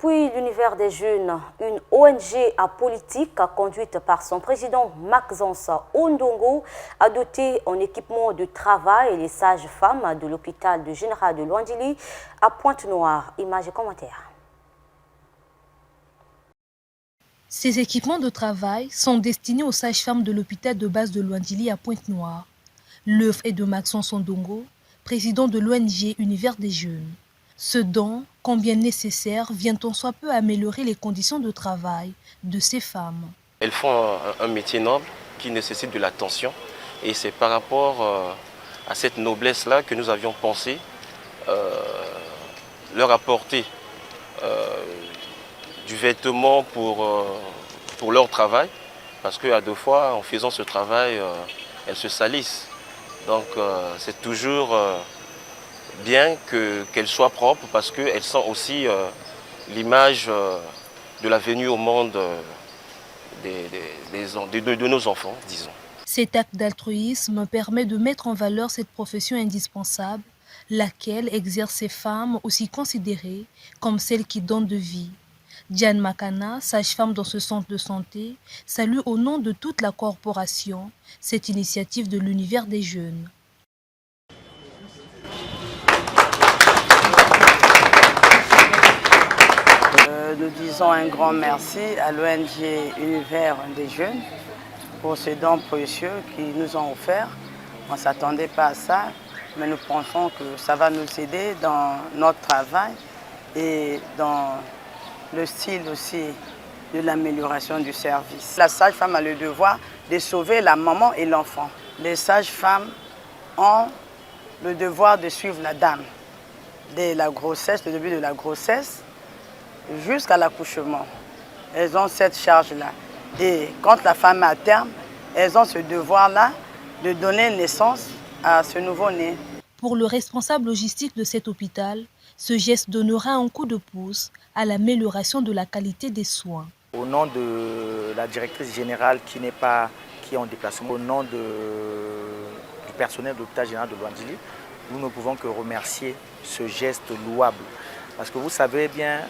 Depuis l'univers des jeunes, une ONG apolitique conduite par son président Maxence Ondongo a doté en équipement de travail les sages-femmes de l'hôpital général de Luandili à Pointe-Noire. Images et commentaires. Ces équipements de travail sont destinés aux sages-femmes de l'hôpital de base de Luandili à Pointe-Noire. L'œuvre est de Maxence Ondongo, président de l'ONG Univers des jeunes. Ce don, combien nécessaire, vient en soit peu améliorer les conditions de travail de ces femmes. Elles font un métier noble qui nécessite de l'attention et c'est par rapport à cette noblesse-là que nous avions pensé leur apporter du vêtement pour leur travail parce qu'à deux fois, en faisant ce travail, elles se salissent. Donc c'est toujours bien qu'elles soient propres parce qu'elles sont aussi l'image de la venue au monde de nos enfants, disons. Cet acte d'altruisme permet de mettre en valeur cette profession indispensable, laquelle exerce ces femmes aussi considérées comme celles qui donnent de vie. Diane Makana, sage-femme dans ce centre de santé, salue au nom de toute la corporation cette initiative de l'univers des jeunes. Nous disons un grand merci à l'ONG Univers des jeunes pour ce don précieux qu'ils nous ont offert. On ne s'attendait pas à ça, mais nous pensons que ça va nous aider dans notre travail et dans le style aussi de l'amélioration du service. La sage-femme a le devoir de sauver la maman et l'enfant. Les sages-femmes ont le devoir de suivre la dame dès la grossesse, le début de la grossesse, jusqu'à l'accouchement. Elles ont cette charge-là. Et quand la femme est à terme, elles ont ce devoir-là de donner naissance à ce nouveau-né. Pour le responsable logistique de cet hôpital, ce geste donnera un coup de pouce à l'amélioration de la qualité des soins. Au nom de la directrice générale qui est en déplacement, au nom du personnel de l'hôpital général de Luandili, nous ne pouvons que remercier ce geste louable. Parce que vous savez bien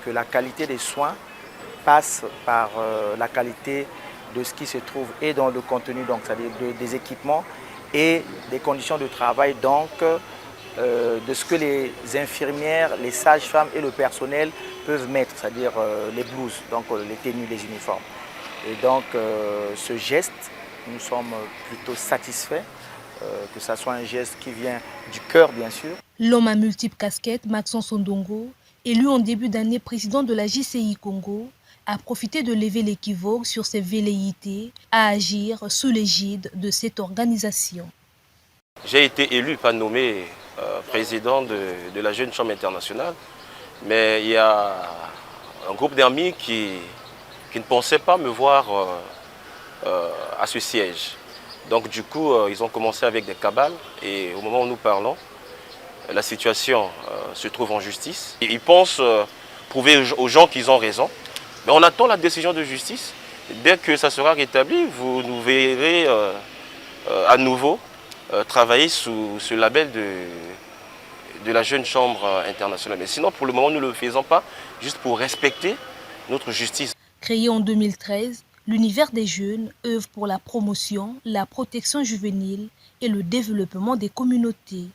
que la qualité des soins passe par la qualité de ce qui se trouve et dans le contenu, c'est-à-dire des équipements et des conditions de travail, donc de ce que les infirmières, les sages-femmes et le personnel peuvent mettre, c'est-à-dire les blouses, donc les tenues, les uniformes. Et donc ce geste, nous sommes plutôt satisfaits, que ce soit un geste qui vient du cœur bien sûr. L'homme à multiples casquettes, Maxence Ondongo, élu en début d'année président de la JCI Congo, a profité de lever l'équivoque sur ses velléités à agir sous l'égide de cette organisation. J'ai été élu, pas nommé président de la Jeune Chambre internationale, mais il y a un groupe d'amis qui ne pensaient pas me voir à ce siège. Donc du coup, ils ont commencé avec des cabales et au moment où nous parlons, la situation se trouve en justice. Ils pensent prouver aux gens qu'ils ont raison. Mais on attend la décision de justice. Dès que ça sera rétabli, vous nous verrez à nouveau travailler sous ce label de la Jeune Chambre internationale. Mais sinon, pour le moment, nous ne le faisons pas, juste pour respecter notre justice. Créé en 2013, l'univers des jeunes œuvre pour la promotion, la protection juvénile et le développement des communautés.